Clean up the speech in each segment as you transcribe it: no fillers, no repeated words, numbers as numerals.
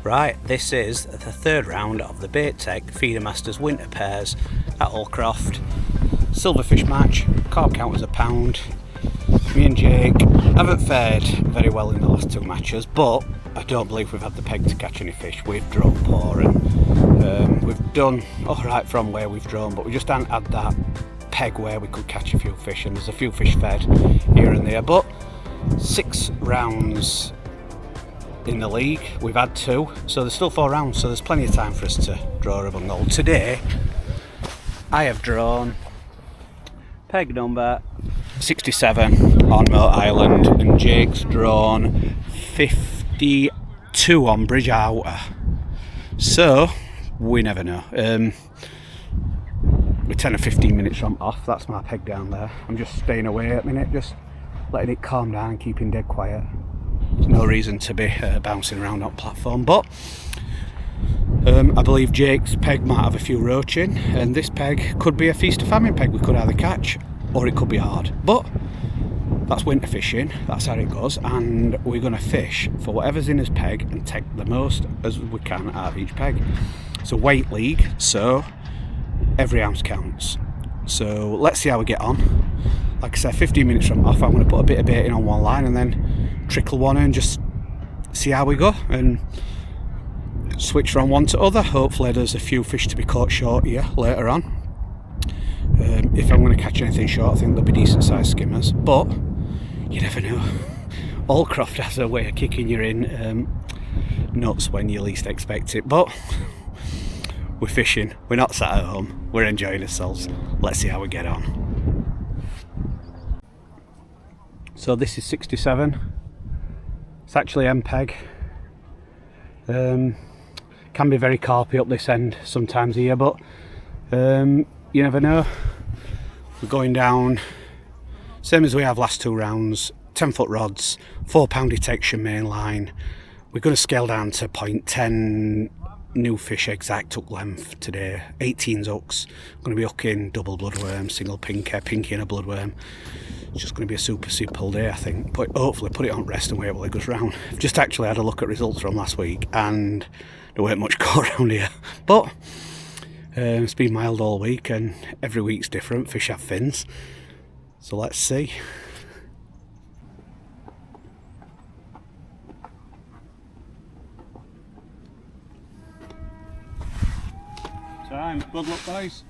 Right, this is the third round of the Bait Tech Feedermasters Winter Pairs at Hallcroft. Silverfish match, carp count was a pound. Me and Jake haven't fared very well in the last two matches, but I don't believe we've had the peg to catch any fish. We've drawn poor and we've done alright from where we've drawn, but we just haven't had that peg where we could catch a few fish, and there's a few fish fed here and there. But 6 rounds in the league, we've had 2, so there's still 4 rounds, so there's plenty of time for us to draw a bungle. Today I have drawn peg number 67 on Moat Island, and Jake's drawn 52 on Bridge Outer, so we never know. We're 10 or 15 minutes from off. That's my peg down there. I'm just staying away at a minute, just letting it calm down and keeping dead quiet. There's no reason to be bouncing around on platform, but I believe Jake's peg might have a few roach in, and this peg could be a feast or famine peg. We could either catch or it could be hard, but that's winter fishing, that's how it goes, and we're going to fish for whatever's in his peg and take the most as we can out of each peg. It's a weight league, so every ounce counts. So let's see how we get on. Like I said, 15 minutes from off, I'm going to put a bit of bait in on one line and then trickle one and just see how we go and switch from one to other. Hopefully there's a few fish to be caught short here later on. If I'm going to catch anything short, I think there'll be decent sized skimmers, but you never know. Hallcroft has a way of kicking you in nuts when you least expect it, but we're fishing, we're not sat at home, we're enjoying ourselves. Let's see how we get on. So this is 67. It's actually M-peg. Can be very carpy up this end sometimes here, but you never know. We're going down same as we have last 2 rounds. 10-foot rods, 4-pound detection main line. We're going to scale down to 0.10 new fish exact hook length today. 18 hooks. I'm going to be hooking double bloodworm, single pinky and a bloodworm. It's just going to be a super simple day, I think. But hopefully put it on rest and wait while it goes round. I've just actually had a look at results from last week, and there weren't much caught around here. But it's been mild all week, and every week's different. Fish have fins. So let's see. Time. Good luck, guys.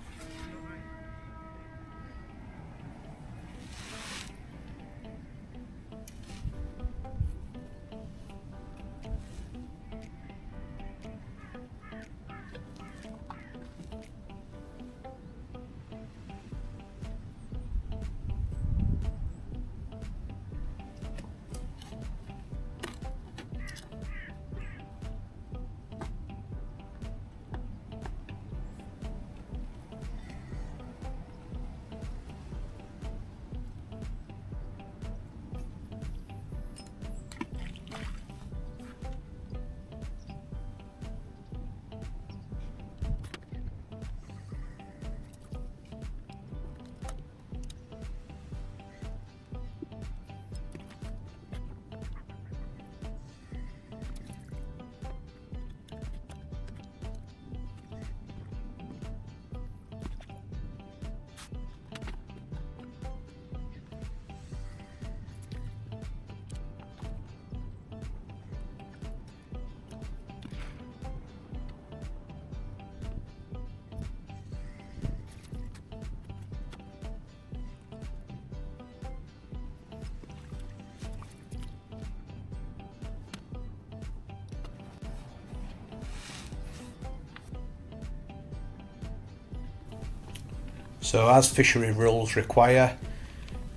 So as fishery rules require,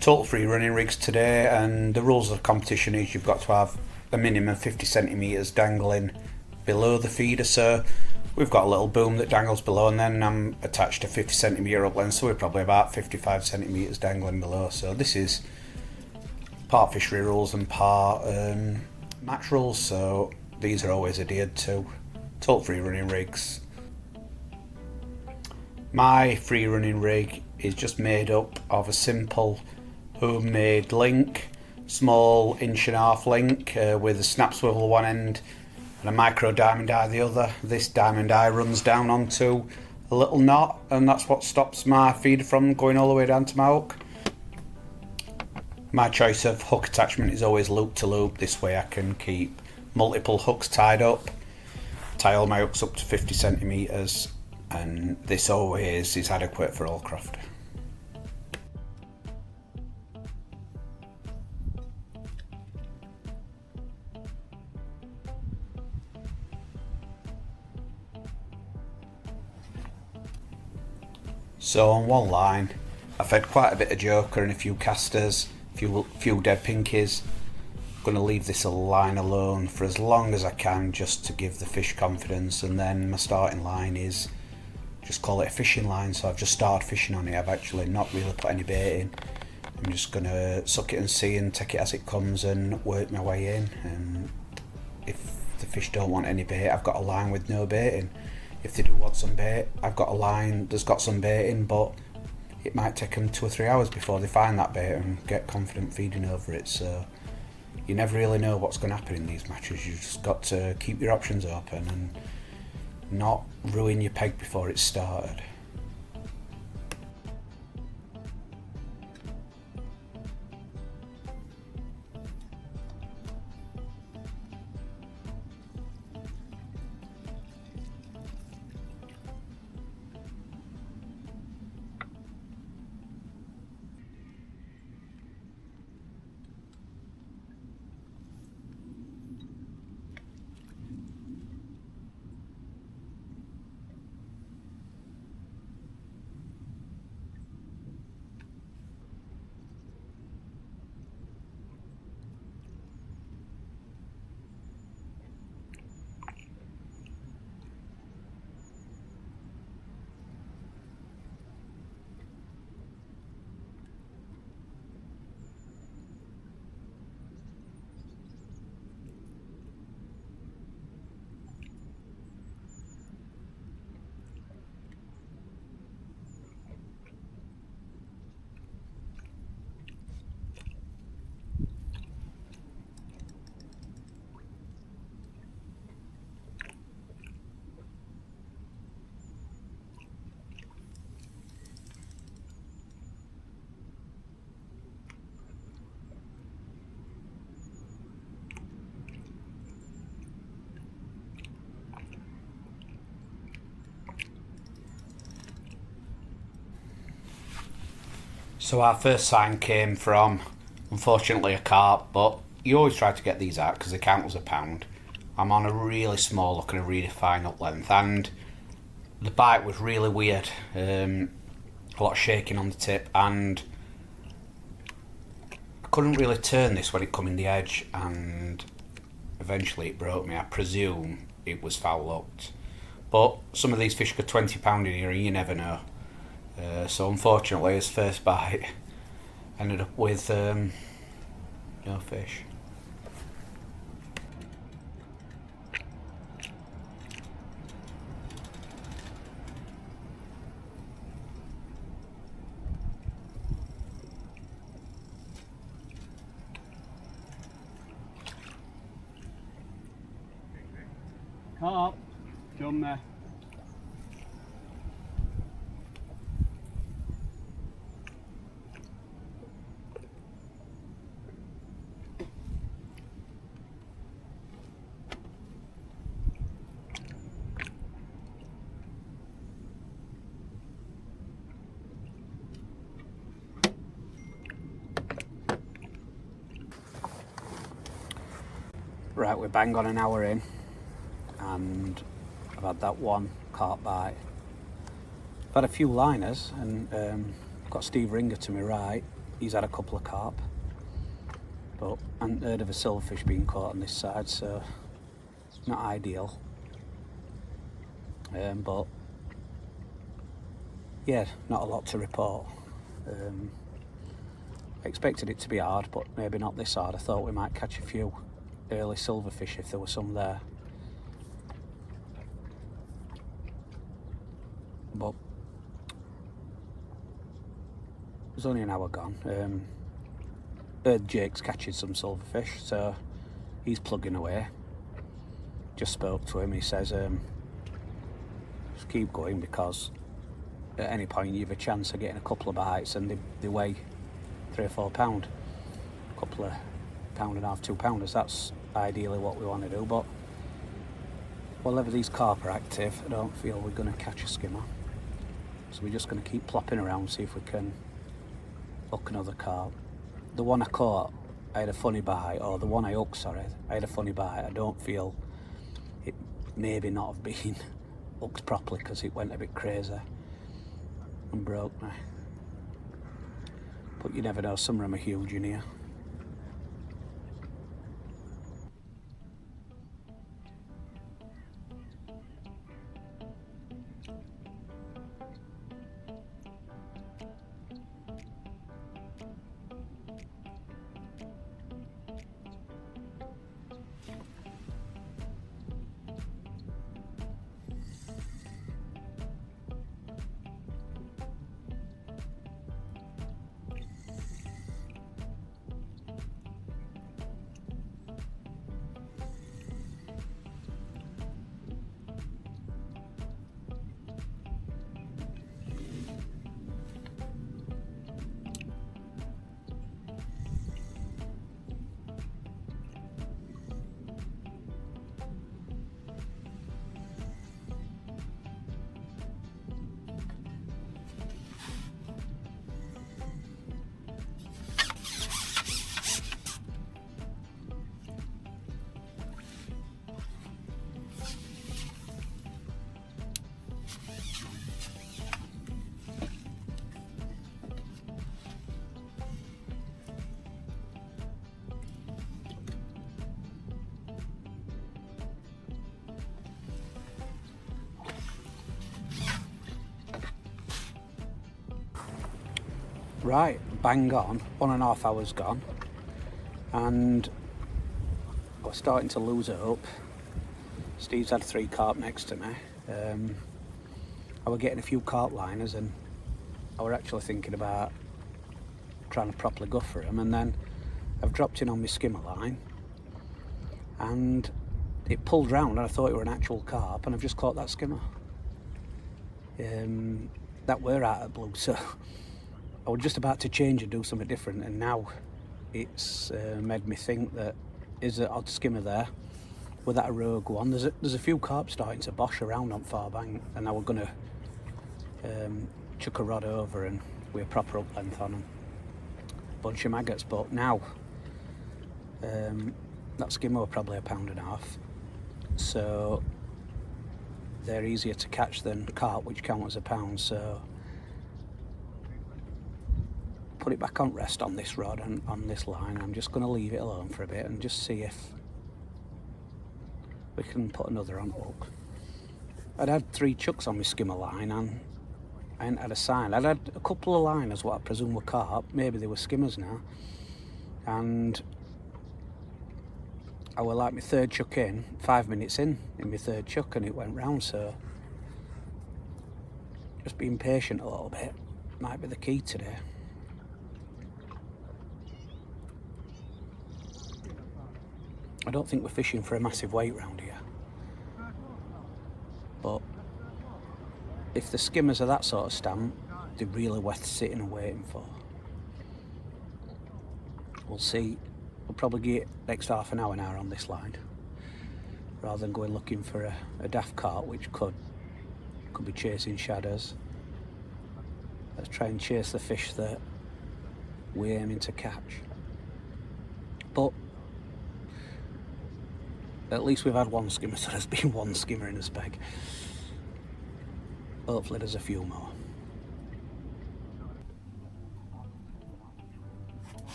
total free running rigs today, and the rules of the competition is you've got to have a minimum 50 centimetres dangling below the feeder. So we've got a little boom that dangles below, and then I'm attached to 50 centimetre upland, so we're probably about 55 centimetres dangling below. So this is part fishery rules and part match rules, so these are always adhered to. Total free running rigs. My free running rig is just made up of a simple homemade link, small 1.5 inch link with a snap swivel one end and a micro diamond eye the other. This diamond eye runs down onto a little knot, and that's what stops my feeder from going all the way down to my hook. My choice of hook attachment is always loop to loop. This way I can keep multiple hooks tied up, tie all my hooks up to 50 centimetres, and this always is adequate for hallcroft. So on one line I've had quite a bit of joker and a few casters, few dead pinkies. I'm going to leave this line alone for as long as I can, just to give the fish confidence, and then my starting line is just call it a fishing line. So I've just started fishing on it. I've actually not really put any bait in. I'm just going to suck it and see and take it as it comes and work my way in. And if the fish don't want any bait, I've got a line with no bait in. If they do want some bait, I've got a line that's got some bait in, but it might take them 2 or 3 hours before they find that bait and get confident feeding over it. So you never really know what's going to happen in these matches. You've just got to keep your options open and not ruin your peg before it's started. So our first sign came from, unfortunately, a carp, but you always try to get these out because they count as a pound. I'm on a really small hook and a really fine hook length, and the bite was really weird. A lot of shaking on the tip, and I couldn't really turn this when it come in the edge, and eventually it broke me. I presume it was foul hooked, but some of these fish go 20 pound in here and you never know. So unfortunately his first bite ended up with no fish. Carp, jump there. Right, we're bang on an hour in, and I've had that one carp bite. I've had a few liners, and I've got Steve Ringer to my right. He's had a couple of carp, but I hadn't heard of a silverfish being caught on this side, so it's not ideal. But yeah, not a lot to report. I expected it to be hard, but maybe not this hard. I thought we might catch a few early silverfish if there were some there, but it was only an hour gone. Heard Jake's catching some silverfish, so he's plugging away. just spoke to him. He says just keep going, because at any point you have a chance of getting a couple of bites, and they weigh 3 or 4 pound, a couple of £1.5, £2. That's ideally what we want to do, but whenever these carp are active, I don't feel we're going to catch a skimmer, so we're just going to keep plopping around, see if we can hook another carp. The one I caught, I had a funny bite, or the one I hooked, sorry, I had a funny bite. I don't feel it maybe not have been hooked properly, because it went a bit crazy and broke me. But you never know, some of them are huge in here. Right, bang on, 1.5 hours gone, and I was starting to lose it up. Steve's had 3 carp next to me. I was getting a few carp liners, and I were actually thinking about trying to properly go for them, and then I've dropped in on my skimmer line, and it pulled round, and I thought it were an actual carp, and I've just caught that skimmer. That were out of blue, so I was just about to change and do something different, and now it's made me think that is an odd skimmer there. Was that a rogue one? There's a few carp starting to bosh around on far bank, and I was going to chuck a rod over and with a proper up length on them. Bunch of maggots, but now that skimmer were probably £1.5, so they're easier to catch than carp, which count as £1. So put it back on rest on this rod and on this line. I'm just going to leave it alone for a bit and just see if we can put another on hook. I'd had 3 chucks on my skimmer line, and I hadn't had a sign. I'd had a couple of liners, what I presume were carp, maybe they were skimmers now, and I was like my 3rd chuck in, 5 minutes in my 3rd chuck, and it went round. So just being patient a little bit might be the key today. I don't think we're fishing for a massive weight round here, but if the skimmers are that sort of stamp, they're really worth sitting and waiting for. We'll see. We'll probably get next half an hour on this line, rather than going looking for a daft carp, which could be chasing shadows. Let's try and chase the fish that we're aiming to catch. But at least we've had 1 skimmer, so there's been 1 skimmer in this bag. Hopefully there's a few more.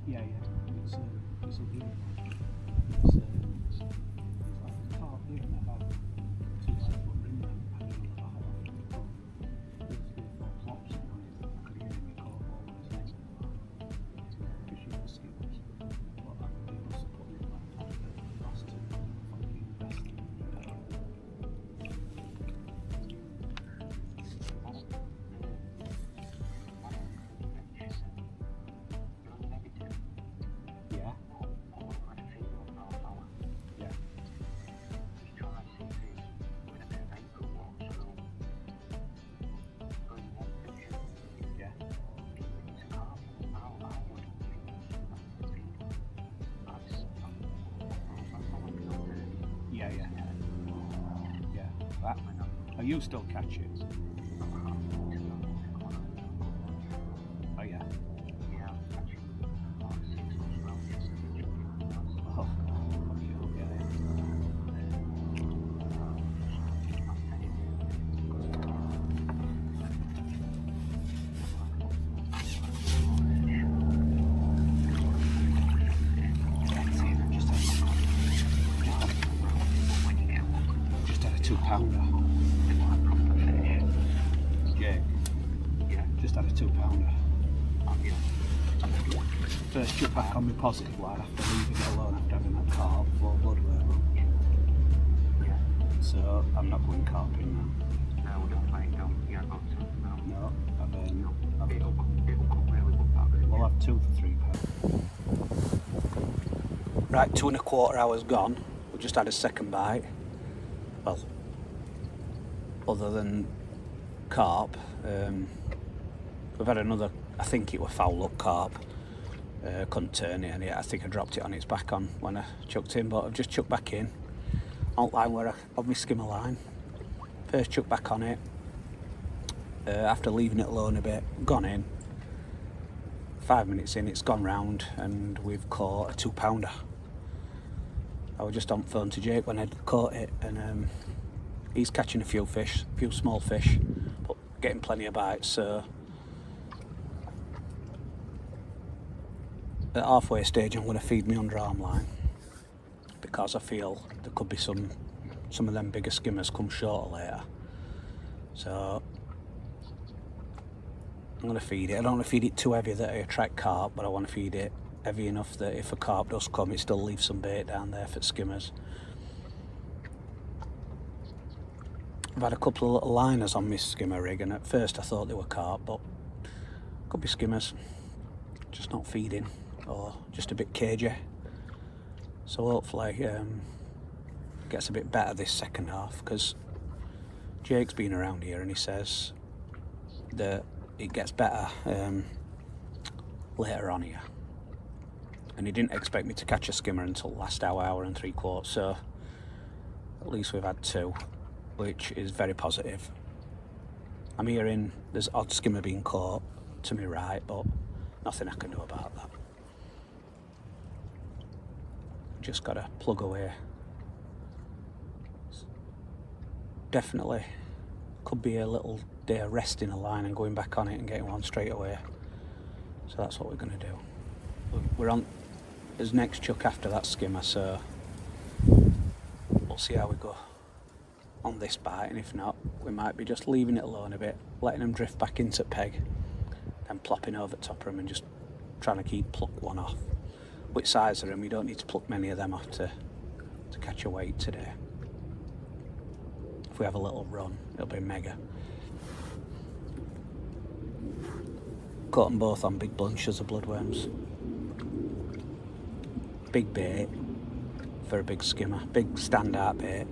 Yeah, it's a weird one. It's like a carp here, and I've had 2 6-foot ring. I don't know how I feel. There's 3 or 4 plops on it. I could hear me caught all this. back. Are you still catching? Oh yeah. Oh, just had a 2-pounder. Jake. Just had a 2-pounder. First chuck back on my positive line after leaving it alone after having that carp for bloodworm. So I'm not going carping now. No, we'll have 2 for £3. Right, 2¼ hours gone. We just had a second bite. Well, other than carp, we've had another, I think it was foul up carp. Couldn't turn it, and I think I dropped it on its back on when I chucked in, but I've just chucked back in. Outline where of my skimmer line. First chuck back on it, after leaving it alone a bit, gone in. 5 minutes in, it's gone round, and we've caught a 2-pounder. I was just on phone to Jake when I'd caught it, and he's catching a few fish, a few small fish, but getting plenty of bites. So at halfway stage, I'm going to feed my underarm line because I feel there could be some of them bigger skimmers come shorter later. So I'm going to feed it. I don't want to feed it too heavy that I attract carp, but I want to feed it heavy enough that if a carp does come, it still leaves some bait down there for skimmers. I've had a couple of little liners on my skimmer rig, and at first I thought they were carp, but could be skimmers, just not feeding or just a bit cagey. So hopefully it gets a bit better this second half, because Jake's been around here and he says that it gets better later on here, and he didn't expect me to catch a skimmer until last hour and 3/4, so at least we've had 2, which is very positive. I'm hearing there's odd skimmer being caught to my right, but nothing I can do about that. Just gotta plug away. Definitely could be a little day of resting a line and going back on it and getting one straight away. So that's what we're gonna do. We're on his next chuck after that skimmer, so we'll see how we go on this bite, and if not, we might be just leaving it alone a bit, letting them drift back into peg, then plopping over top of them and just trying to keep pluck one off. Which size are them? You don't need to pluck many of them off to catch a weight today. If we have a little run, it'll be mega. Caught them both on big bunches of bloodworms. Big bait for a big skimmer, big standout bait.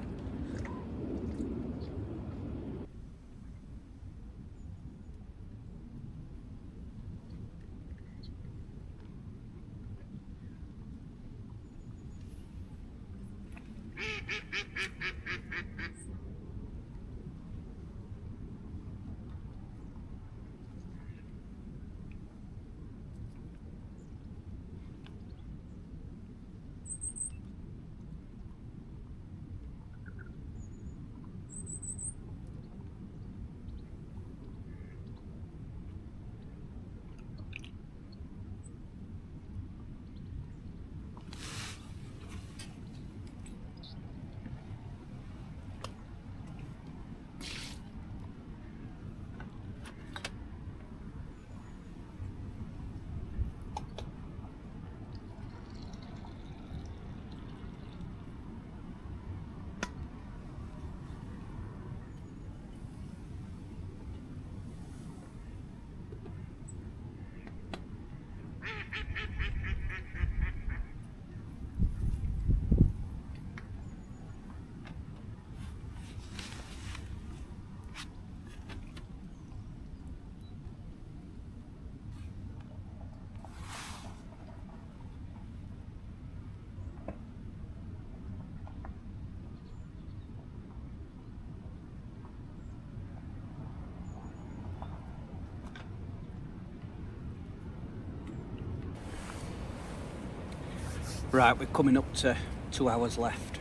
Right, we're coming up to 2 hours left.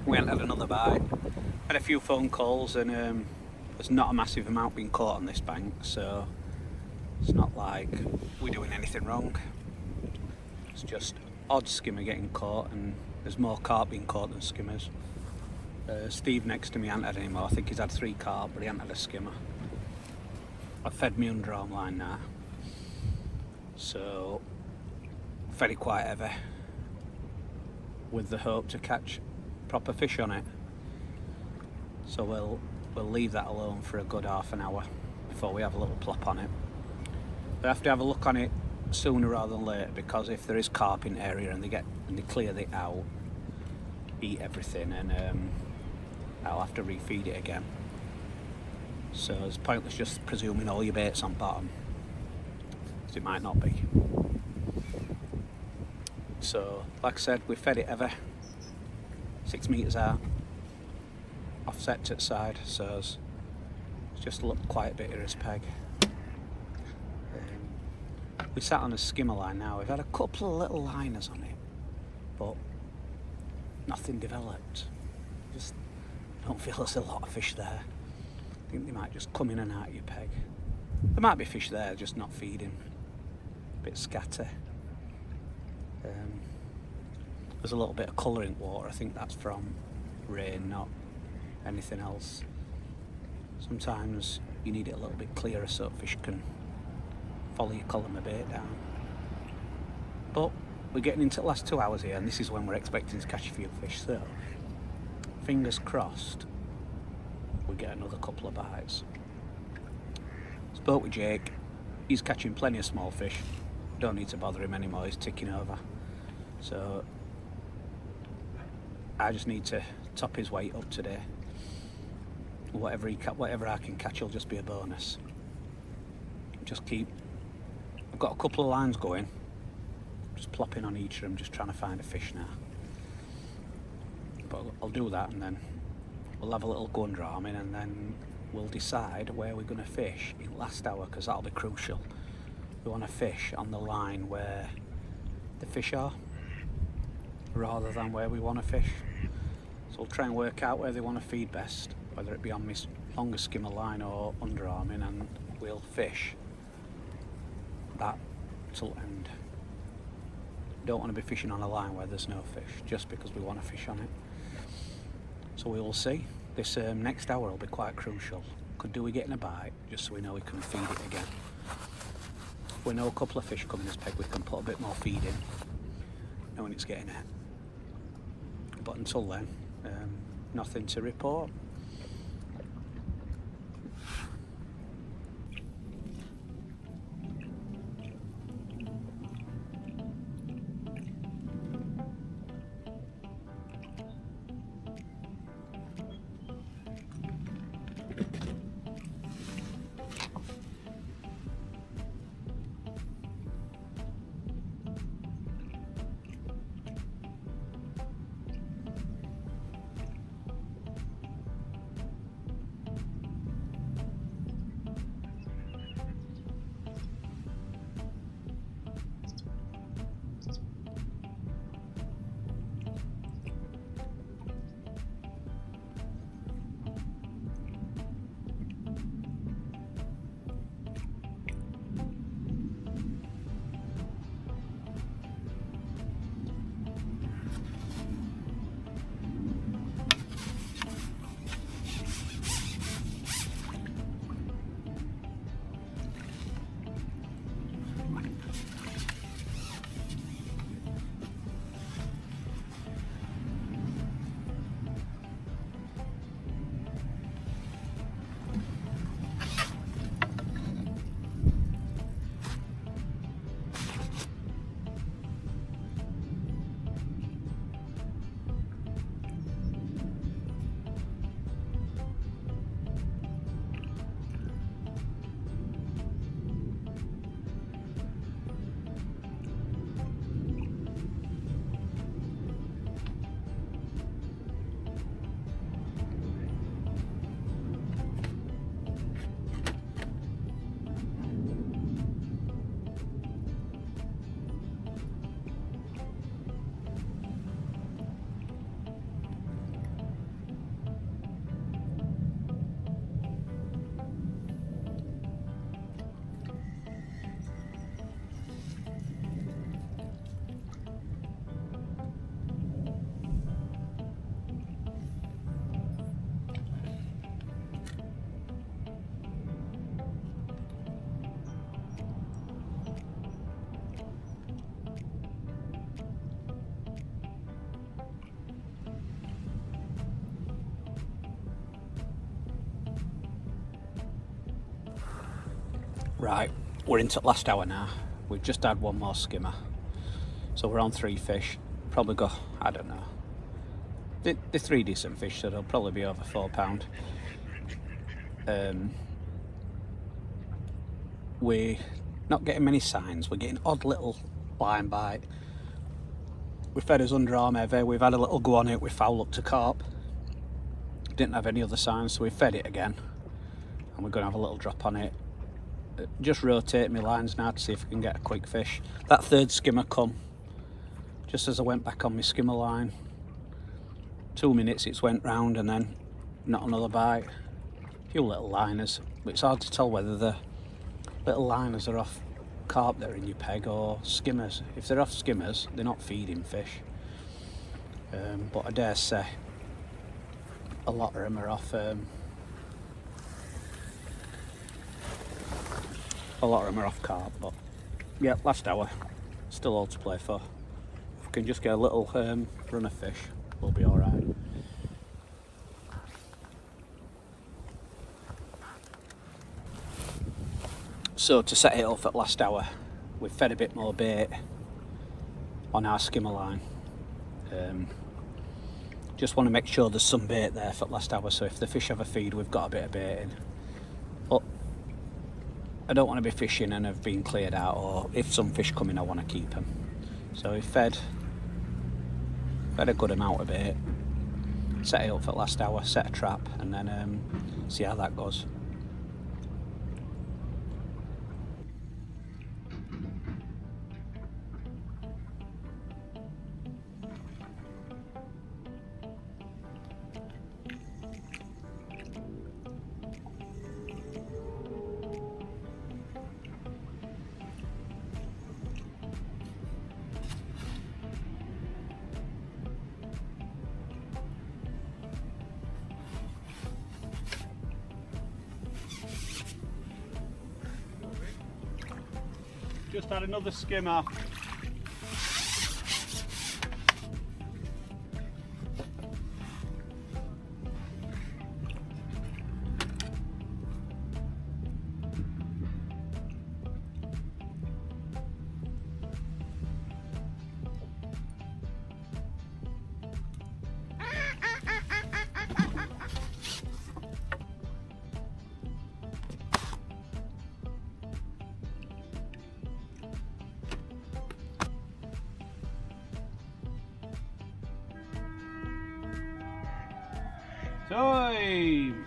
We haven't had another bite. Had a few phone calls and there's not a massive amount being caught on this bank, so it's not like we're doing anything wrong. It's just odd skimmer getting caught, and there's more carp being caught than skimmers. Steve next to me hasn't had any more. I think he's had 3 carp, but he hasn't had a skimmer. I've fed my underarm line now, so fed it quite heavy with the hope to catch proper fish on it. So we'll leave that alone for a good half an hour before we have a little plop on it. We have to have a look on it sooner rather than later, because if there is carp in the area and they clear it out, eat everything, and I'll have to refeed it again. So it's pointless just presuming all your bait's on bottom, because it might not be. So like I said, we fed it ever 6 metres out, offset to the side, so it's just looked quite a bit of his peg. We sat on a skimmer line now. We've had a couple of little liners on it, but nothing developed. Just don't feel there's a lot of fish there. I think they might just come in and out of your peg. There might be fish there, just not feeding. A bit scatter. There's a little bit of colour in water. I think that's from rain, not anything else. Sometimes you need it a little bit clearer so fish can follow your column of bait down. But we're getting into the last 2 hours here, and this is when we're expecting to catch a few fish, so fingers crossed we get another couple of bites. Spoke with Jake. He's catching plenty of small fish. Don't need to bother him anymore, he's ticking over. So I just need to top his weight up today. Whatever I can catch will just be a bonus. I've got a couple of lines going, just plopping on each of them, just trying to find a fish now. But I'll do that, and then we'll have a little gun arming, and then we'll decide where we're going to fish in last hour, because that'll be crucial. We want to fish on the line where the fish are, rather than where we want to fish. So we'll try and work out where they want to feed best, whether it be on my longer skimmer line or underarming, and we'll fish that till end. Don't want to be fishing on a line where there's no fish, just because we want to fish on it. So we will see. This next hour will be quite crucial. Could do we getting a bite, just so we know we can feed it again. If we know a couple of fish coming this peg, we can put a bit more feed in, knowing it's getting it. But until then, nothing to report. Right, we're into the last hour now. We've just had one more skimmer. So we're on 3 fish. Probably go, I don't know. They're 3 decent fish, so they'll probably be over £4. We're not getting many signs. We're getting odd little line bite. We fed us underarm heavy. We've had a little go on it. We foul up to carp. Didn't have any other signs, so we fed it again. And we're going to have a little drop on it. Just rotate my lines now to see if we can get a quick fish. That 3rd skimmer come just as I went back on my skimmer line. 2 minutes it's went round and then not another bite. A few little liners, but it's hard to tell whether the little liners are off carp that are in your peg or skimmers. If they're off skimmers, they're not feeding fish. But I dare say a lot of them are off carp. But yeah, last hour, still all to play for. If we can just get a little run of fish, we'll be alright. So to set it off at last hour, we've fed a bit more bait on our skimmer line. Just want to make sure there's some bait there for last hour, so if the fish have a feed, we've got a bit of bait in. But I don't want to be fishing and have been cleared out, or if some fish come in, I want to keep them. So we fed a good amount of bait, set it up for last hour, set a trap, and then see how that goes. Just had another skimmer. Time!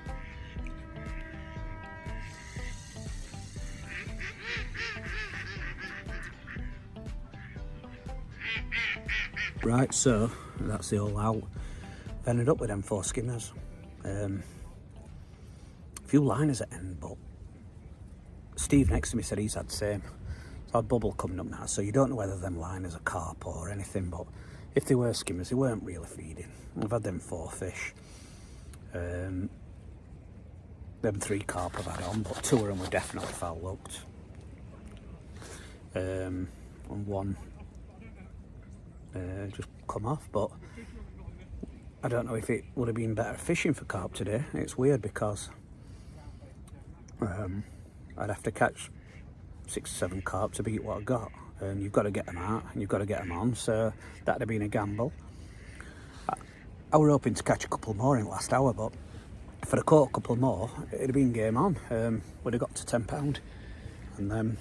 Right, so that's the all out. I've ended up with them 4 skimmers. A few liners at end, but Steve next to me said he's had the same. So I've bubble coming up now, so you don't know whether them liners are carp or anything, but if they were skimmers, they weren't really feeding. I've had them 4 fish. Them 3 carp I've had on, but 2 of them were definitely foul looked. And 1 just come off, but I don't know if it would have been better fishing for carp today. It's weird because I'd have to catch 6 or 7 carp to beat what I got. You've got to get them out and you've got to get them on, so that'd have been a gamble. I were hoping to catch a couple more in the last hour, but if I'd have caught a couple more, it'd have been game on. Would have got to £10, and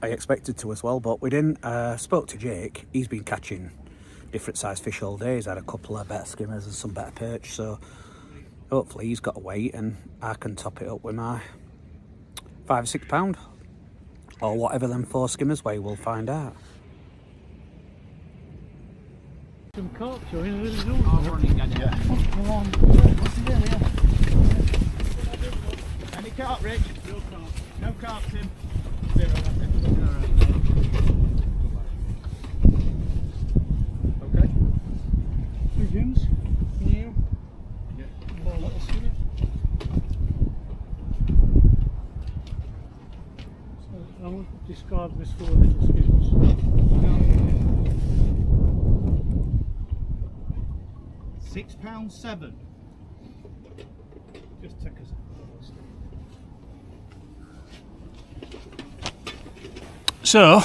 I expected to as well, but we didn't. Spoke to Jake. He's been catching different sized fish all day. He's had a couple of better skimmers and some better perch, so hopefully he's got a weight and I can top it up with my £5 or £6 or whatever them 4 skimmers weigh. We'll find out. Some carp showing. Running again, yeah. What's he doing here? Any carp, Rich? No carp. No carp, Tim. 0, that's it. Okay. Pigeons. New. Yeah. More little skimmer. So I will discard this 4 little skimmers. £6.7. Just take us a So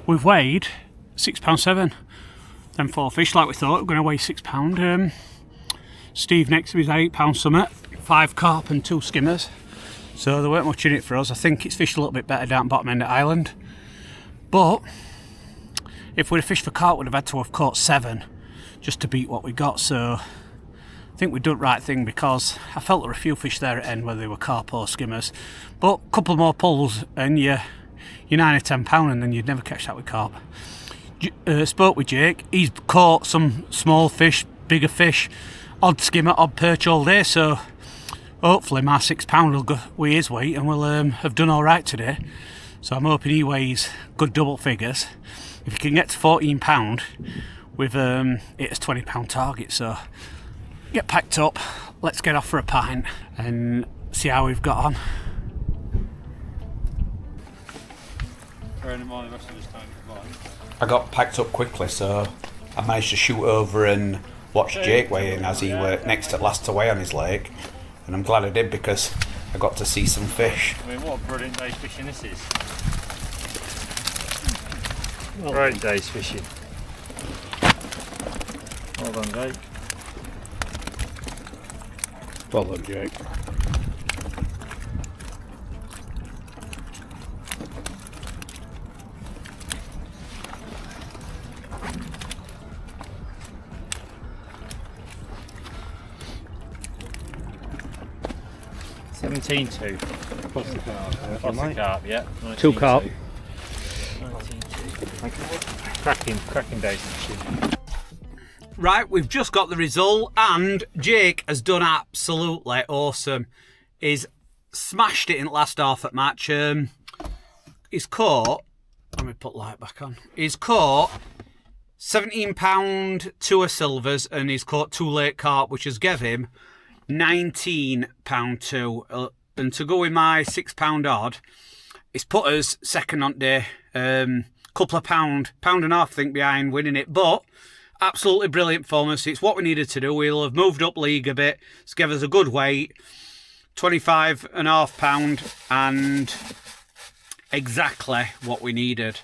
we've weighed £6.7. Them 4 fish, like we thought, were going to weigh £6. Steve next to me's had £8 something, 5 carp and 2 skimmers. So there weren't much in it for us. I think it's fished a little bit better down bottom end of the island. But if we'd have fished for carp, we'd have had to have caught 7 just to beat what we got. So I think we done the right thing, because I felt there were a few fish there at end, whether they were carp or skimmers. But a couple more pulls and you're 9 or £10, and then you'd never catch that with carp. Spoke with Jake. He's caught some small fish, bigger fish, odd skimmer, odd perch all day. So hopefully my £6 will go with his weight, and we'll have done all right today. So I'm hoping he weighs good double figures. If he can get to £14 with it as £20 target. So get packed up, let's get off for a pint and see how we've got on. I got packed up quickly, so I managed to shoot over and watch Jake weigh in as he worked next at last to weigh on his lake, and I'm glad I did, because I got to see some fish. I mean, what a brilliant day's fishing this is. Great day's fishing. Well done, Jake. Well done, Jake. $17.2. Plus the carp. Plus the carp, yeah. 2 carp. Cracking days fishing. Right, we've just got the result, and Jake has done absolutely awesome. He's smashed it in the last half at match. He's caught, let me put light back on. He's caught £17 2 silvers, and he's caught 2 lake carp, which has given him £19 2. And to go with my £6 odd, it's put us second on day. Couple of pound and a half, I think, behind winning it, but absolutely brilliant performance. It's what we needed to do. We'll have moved up league a bit. It's given us a good weight, £25.5, and exactly what we needed.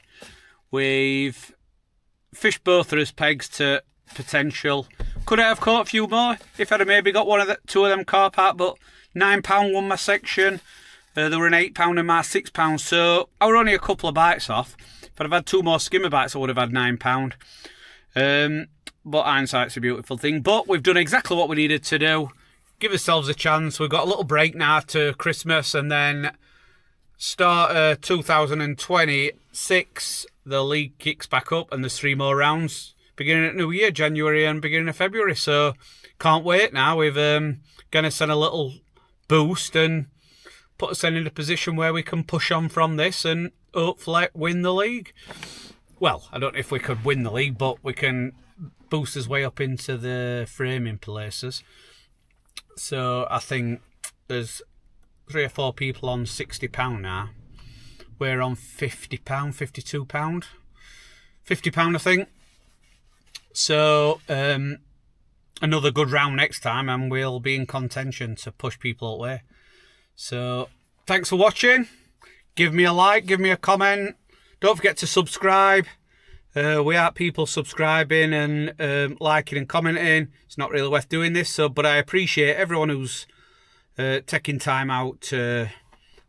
We've fished both of us pegs to potential. Could I have caught a few more if I'd have maybe got 2 of them carp out, but £9 won my section. There were an £8 and my £6, so I were only a couple of bites off. If I'd have had 2 more skimmer bites, I would have had £9. But hindsight's a beautiful thing. But we've done exactly what we needed to do. Give ourselves a chance. We've got a little break now to Christmas, and then start 2026. The league kicks back up, and there's 3 more rounds beginning at New Year, January and beginning of February. So can't wait now. We've going to send a little boost and put us in a position where we can push on from this and hopefully win the league. Well, I don't know if we could win the league, but we can boost us way up into the framing places. So I think there's 3 or 4 people on £60 now. We're on £50, £52, £50 I think. So another good round next time, and we'll be in contention to push people away. So thanks for watching. Give me a like, give me a comment. Don't forget to subscribe. We are people subscribing and liking and commenting. It's not really worth doing this, but I appreciate everyone who's taking time out to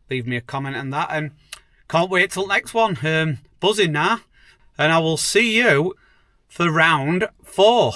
leave me a comment and that. And can't wait till next one. Buzzing now. And I will see you for round 4.